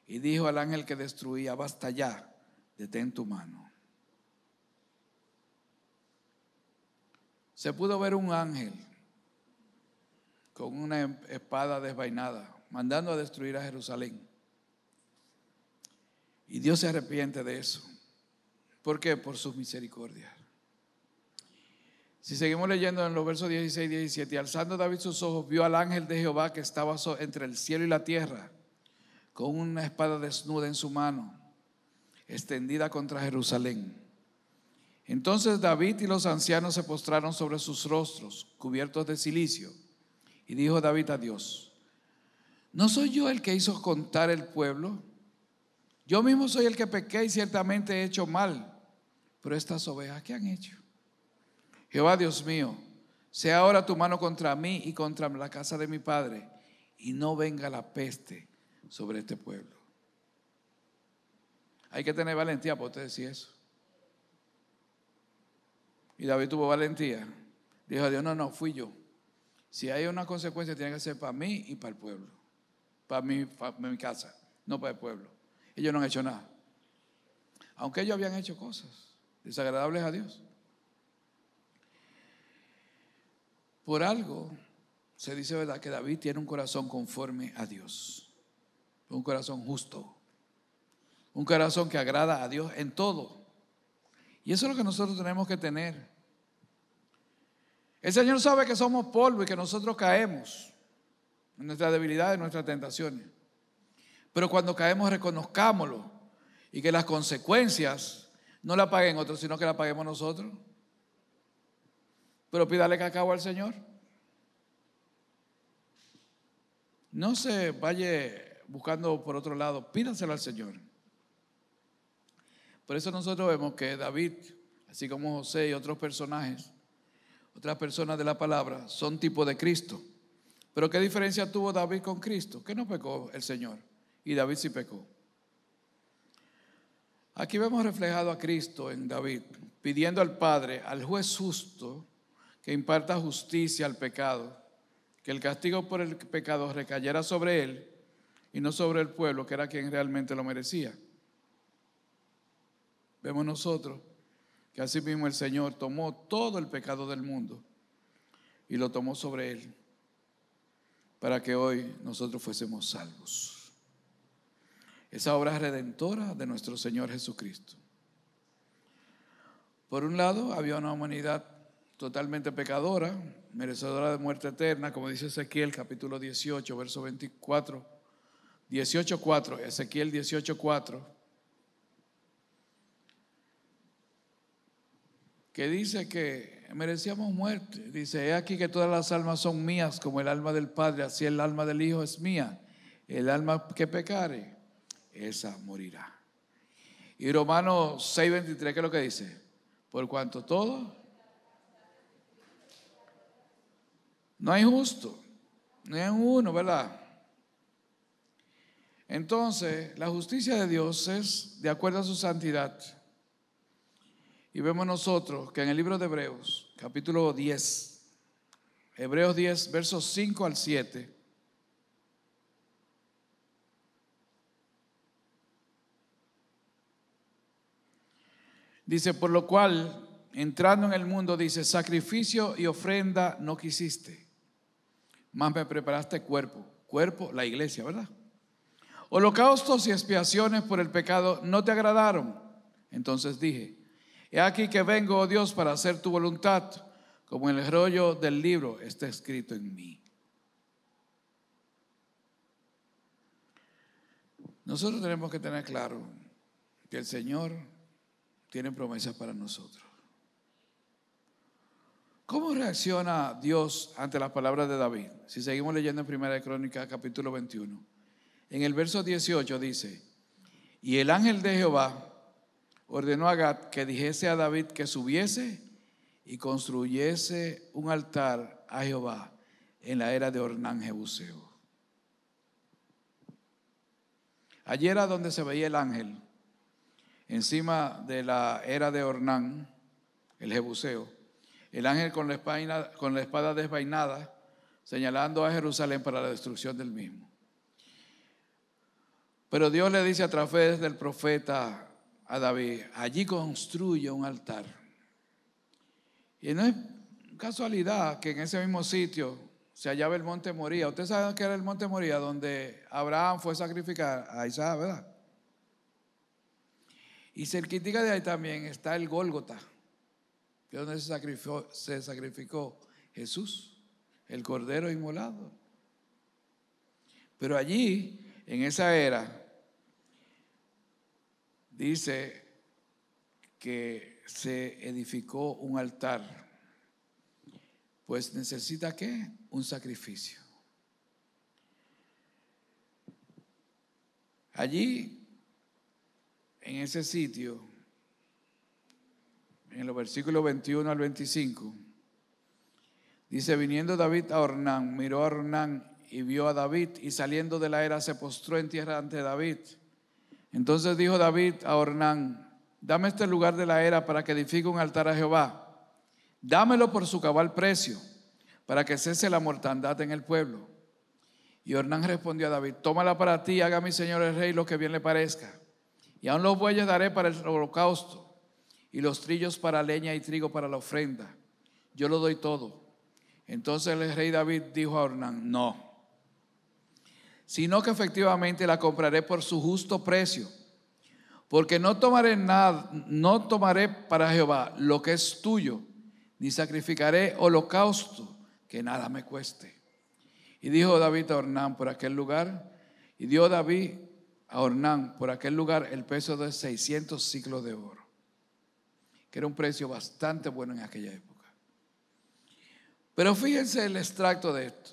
y dijo al ángel que destruía: basta ya, detén tu mano. Se pudo ver un ángel con una espada desvainada mandando a destruir a Jerusalén, y Dios se arrepiente de eso. ¿Por qué? Por sus misericordias. Si seguimos leyendo en los versos 16 y 17, y alzando David sus ojos, vio al ángel de Jehová que estaba entre el cielo y la tierra, con una espada desnuda en su mano, extendida contra Jerusalén. Entonces David y los ancianos se postraron sobre sus rostros, cubiertos de cilicio, y dijo David a Dios: ¿no soy yo el que hizo contar el pueblo? Yo mismo soy el que pequé y ciertamente he hecho mal. Pero estas ovejas, ¿qué han hecho? Jehová Dios mío, sea ahora tu mano contra mí y contra la casa de mi padre, y no venga la peste sobre este pueblo. Hay que tener valentía para usted decir eso. Y David tuvo valentía. Dijo a Dios: no, fui yo. Si hay una consecuencia, tiene que ser para mí y para el pueblo. Para mi casa, no para el pueblo. Ellos no han hecho nada, aunque ellos habían hecho cosas desagradables a Dios. Por algo se dice, ¿verdad?, que David tiene un corazón conforme a Dios, un corazón justo, un corazón que agrada a Dios en todo. Y eso es lo que nosotros tenemos que tener. El Señor sabe que somos polvo y que nosotros caemos en nuestras debilidades, en nuestras tentaciones. Pero cuando caemos, reconozcámoslo, y que las consecuencias no las paguen otros, sino que las paguemos nosotros. Pero pídale cacao al Señor. No se vaya buscando por otro lado, pídaselo al Señor. Por eso nosotros vemos que David, así como José y otros personajes, otras personas de la palabra, son tipo de Cristo. Pero ¿qué diferencia tuvo David con Cristo? Que no pecó el Señor, y David sí pecó. Aquí vemos reflejado a Cristo en David, pidiendo al Padre, al juez justo, que imparta justicia al pecado, que el castigo por el pecado recayera sobre él y no sobre el pueblo, que era quien realmente lo merecía. Vemos nosotros que así mismo el Señor tomó todo el pecado del mundo y lo tomó sobre él, para que hoy nosotros fuésemos salvos. Esa obra redentora de nuestro Señor Jesucristo. Por un lado, había una humanidad totalmente pecadora, merecedora de muerte eterna, como dice Ezequiel capítulo 18, verso 24, 18:4, Ezequiel 18:4, que dice que merecíamos muerte. Dice: he aquí que todas las almas son mías, como el alma del Padre, así el alma del Hijo es mía. El alma que pecare, esa morirá. Y Romanos 6:23, ¿qué es lo que dice? Por cuanto todo, no hay justo, no hay uno, ¿verdad? Entonces, la justicia de Dios es de acuerdo a su santidad. Y vemos nosotros que en el libro de Hebreos, capítulo 10, Hebreos 10, versos 5 al 7, dice, por lo cual, entrando en el mundo, dice, sacrificio y ofrenda no quisiste, mas me preparaste cuerpo, la iglesia, ¿verdad? Holocaustos y expiaciones por el pecado no te agradaron. Entonces dije, he aquí que vengo, oh Dios, para hacer tu voluntad, como en el rollo del libro está escrito en mí. Nosotros tenemos que tener claro que el Señor tiene promesas para nosotros. ¿Cómo reacciona Dios ante las palabras de David? Si seguimos leyendo en Primera de Crónicas, capítulo 21. En el verso 18 dice, y el ángel de Jehová ordenó a Gad que dijese a David que subiese y construyese un altar a Jehová en la era de Ornán Jebuseo. Allí era donde se veía el ángel, encima de la era de Ornán, el Jebuseo, el ángel con la espada desvainada, señalando a Jerusalén para la destrucción del mismo. Pero Dios le dice a través del profeta a David, allí construye un altar. Y no es casualidad que en ese mismo sitio se hallaba el monte Moría. Ustedes saben que era el monte Moría donde Abraham fue a sacrificar a Isaac, ¿verdad? Y cerquitica de ahí también está el Gólgota, que es donde se sacrificó Jesús, el Cordero inmolado. Pero allí, en esa era, dice que se edificó un altar. Pues necesita ¿qué? Un sacrificio. Allí, en ese sitio, en los versículos 21 al 25, dice, viniendo David a Ornán, miró a Ornán y vio a David, y saliendo de la era se postró en tierra ante David. Entonces dijo David a Ornán, dame este lugar de la era para que edifique un altar a Jehová. Dámelo por su cabal precio, para que cese la mortandad en el pueblo. Y Ornán respondió a David, tómala para ti, haga mi señor el rey lo que bien le parezca. Y aun los bueyes daré para el holocausto, y los trillos para leña y trigo para la ofrenda. Yo lo doy todo. Entonces el rey David dijo a Ornán, no, sino que efectivamente la compraré por su justo precio, porque no tomaré para Jehová lo que es tuyo, ni sacrificaré holocausto que nada me cueste. Y dijo David a Ornán por aquel lugar, y dio David a Ornán por aquel lugar el peso de 600 siclos de oro, que era un precio bastante bueno en aquella época. Pero fíjense el extracto de esto.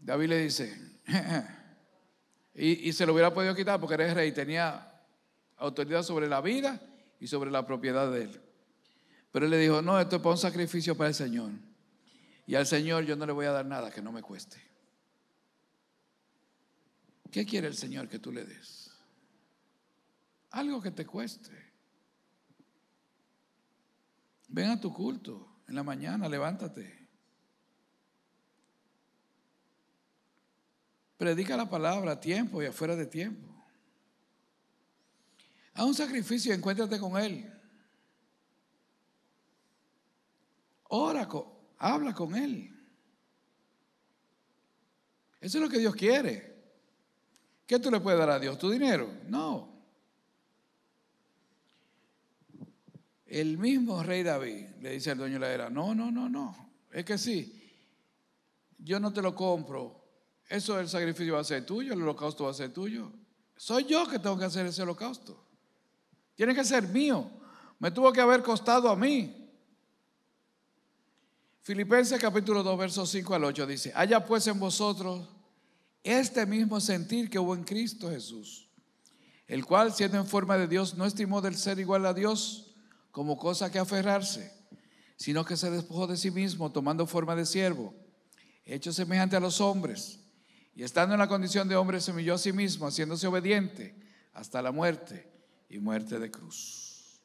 David le dice, y se lo hubiera podido quitar porque era rey, tenía autoridad sobre la vida y sobre la propiedad de él. Pero él le dijo, no, esto es para un sacrificio para el Señor. Y al Señor yo no le voy a dar nada que no me cueste. ¿Qué quiere el Señor que tú le des? Algo que te cueste. Ven a tu culto en la mañana, levántate. Predica la palabra a tiempo y afuera de tiempo. Haz un sacrificio y encuéntrate con Él. Ora, habla con Él. Eso es lo que Dios quiere. ¿Qué tú le puedes dar a Dios? ¿Tu dinero? No. El mismo rey David le dice al dueño de la era, no. Es que sí, yo no te lo compro. Eso el sacrificio va a ser tuyo, el holocausto va a ser tuyo. Soy yo que tengo que hacer ese holocausto. Tiene que ser mío. Me tuvo que haber costado a mí. Filipenses capítulo 2, versos 5 al 8 dice, haya pues en vosotros este mismo sentir que hubo en Cristo Jesús, el cual, siendo en forma de Dios, no estimó del ser igual a Dios como cosa que aferrarse, sino que se despojó de sí mismo, tomando forma de siervo, hecho semejante a los hombres, y estando en la condición de hombre se humilló a sí mismo, haciéndose obediente hasta la muerte y muerte de cruz.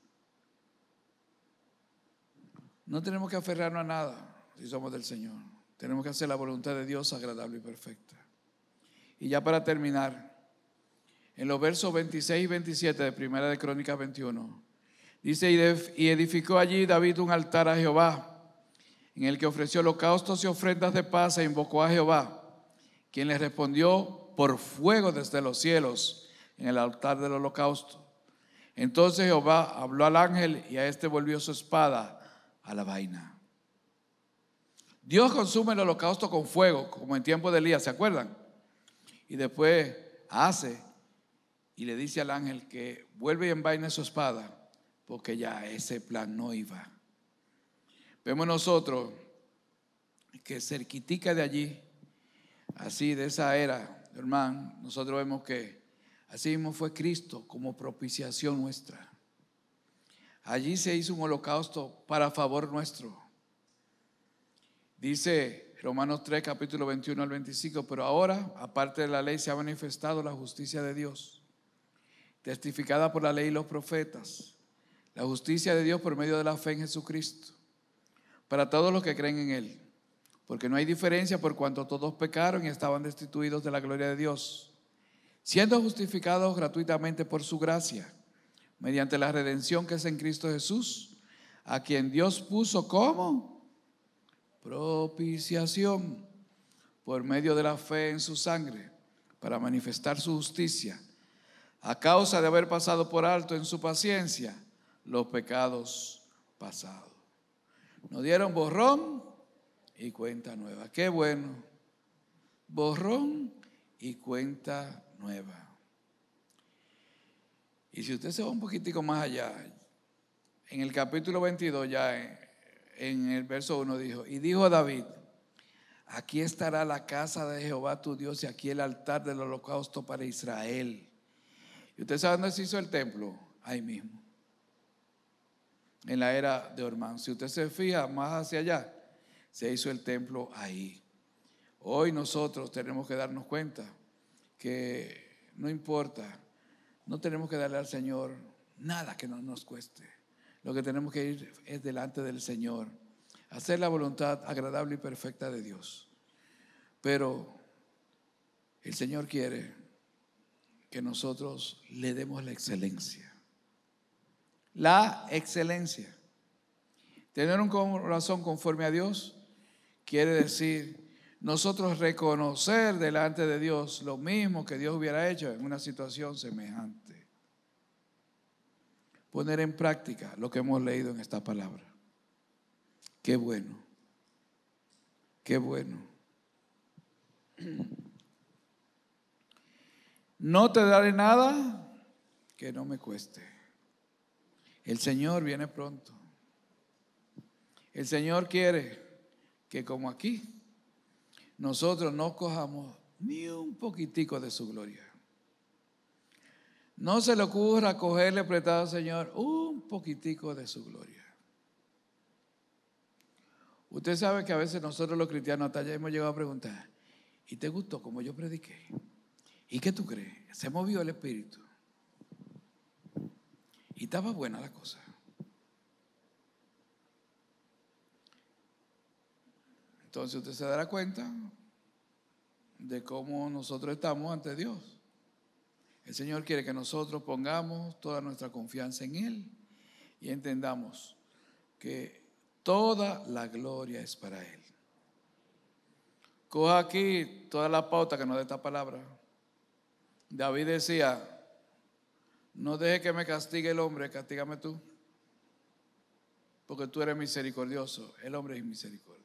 No tenemos que aferrarnos a nada si somos del Señor. Tenemos que hacer la voluntad de Dios agradable y perfecta. Y ya para terminar, en los versos 26 y 27 de Primera de Crónicas 21, dice: y edificó allí David un altar a Jehová, en el que ofreció holocaustos y ofrendas de paz, e invocó a Jehová, quien le respondió por fuego desde los cielos en el altar del holocausto. Entonces Jehová habló al ángel, y a este volvió su espada a la vaina. Dios consume el holocausto con fuego, como en tiempo de Elías, ¿se acuerdan? Y después hace y le dice al ángel que vuelve y envaine su espada, porque ya ese plan no iba. Vemos nosotros que cerquitica de allí, así de esa era, hermano, nosotros vemos que así mismo fue Cristo como propiciación nuestra. Allí se hizo un holocausto para favor nuestro. Dice Romanos 3, capítulo 21 al 25, pero ahora, aparte de la ley, se ha manifestado la justicia de Dios, testificada por la ley y los profetas, la justicia de Dios por medio de la fe en Jesucristo, para todos los que creen en Él, porque no hay diferencia por cuanto todos pecaron y estaban destituidos de la gloria de Dios, siendo justificados gratuitamente por su gracia, mediante la redención que es en Cristo Jesús, a quien Dios puso como propiciación por medio de la fe en su sangre, para manifestar su justicia, a causa de haber pasado por alto en su paciencia los pecados pasados. Nos dieron borrón y cuenta nueva. Qué bueno. Borrón y cuenta nueva. Y si usted se va un poquitico más allá, en el capítulo 22 ya en el verso 1 dijo: y dijo David: aquí estará la casa de Jehová tu Dios, y aquí el altar del holocausto para Israel. ¿Y usted sabe dónde se hizo el templo? Ahí mismo, en la era de Ormán. Si usted se fija más hacia allá, se hizo el templo ahí. Hoy nosotros tenemos que darnos cuenta que no importa, no tenemos que darle al Señor nada que no nos cueste. Lo que tenemos que ir es delante del Señor, hacer la voluntad agradable y perfecta de Dios. Pero el Señor quiere que nosotros le demos la excelencia. La excelencia. Tener un corazón conforme a Dios quiere decir nosotros reconocer delante de Dios lo mismo que Dios hubiera hecho en una situación semejante. Poner en práctica lo que hemos leído en esta palabra. Qué bueno. Qué bueno. No te daré nada que no me cueste. El Señor viene pronto. El Señor quiere que, como aquí, nosotros no cojamos ni un poquitico de su gloria. No se le ocurra cogerle prestado al Señor un poquitico de su gloria. Usted sabe que a veces nosotros los cristianos hasta allá hemos llegado a preguntar: ¿y te gustó como yo prediqué? ¿Y qué tú crees? Se movió el espíritu. Y estaba buena la cosa. Entonces usted se dará cuenta de cómo nosotros estamos ante Dios. El Señor quiere que nosotros pongamos toda nuestra confianza en Él y entendamos que toda la gloria es para Él. Coja aquí toda la pauta que nos da esta palabra. David decía: no deje que me castigue el hombre, castígame tú, porque tú eres misericordioso. El hombre es misericordia.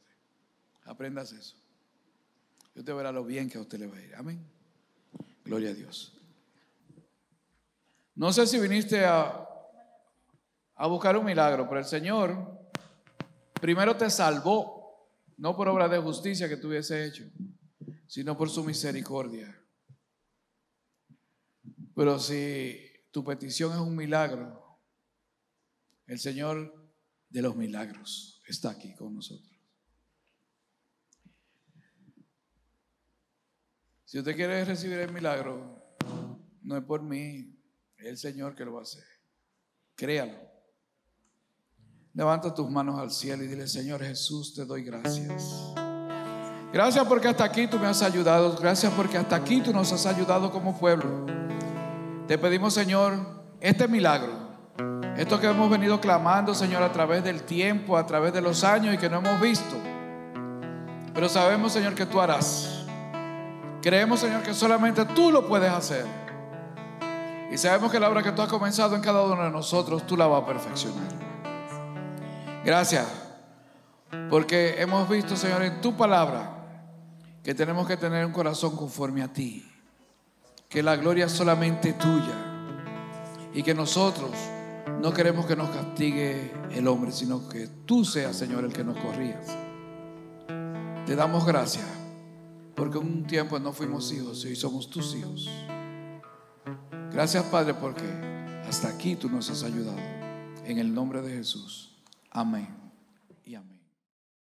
Aprendas eso. Yo te verá lo bien que a usted le va a ir. Amén. Gloria a Dios. No sé si viniste a buscar un milagro, pero el Señor primero te salvó, no por obra de justicia que tú hubiese hecho, sino por su misericordia. Pero si tu petición es un milagro, el Señor de los milagros está aquí con nosotros. Si usted quiere recibir el milagro, no es por mí, es el Señor que lo va a hacer. Créalo. Levanta tus manos al cielo y dile: Señor Jesús, te doy gracias. Gracias porque hasta aquí tú me has ayudado. Gracias porque hasta aquí tú nos has ayudado como pueblo. Te pedimos, Señor, este milagro, esto que hemos venido clamando, Señor, a través del tiempo, a través de los años y que no hemos visto. Pero sabemos, Señor, que tú harás. Creemos, Señor, que solamente tú lo puedes hacer. Y sabemos que la obra que tú has comenzado en cada uno de nosotros, tú la vas a perfeccionar. Gracias, porque hemos visto, Señor, en tu palabra que tenemos que tener un corazón conforme a ti, que la gloria es solamente tuya y que nosotros no queremos que nos castigue el hombre, sino que tú seas, Señor, el que nos corrijas. Te damos gracias porque un tiempo no fuimos hijos y hoy somos tus hijos. Gracias, Padre, porque hasta aquí tú nos has ayudado. En el nombre de Jesús. Amén y amén.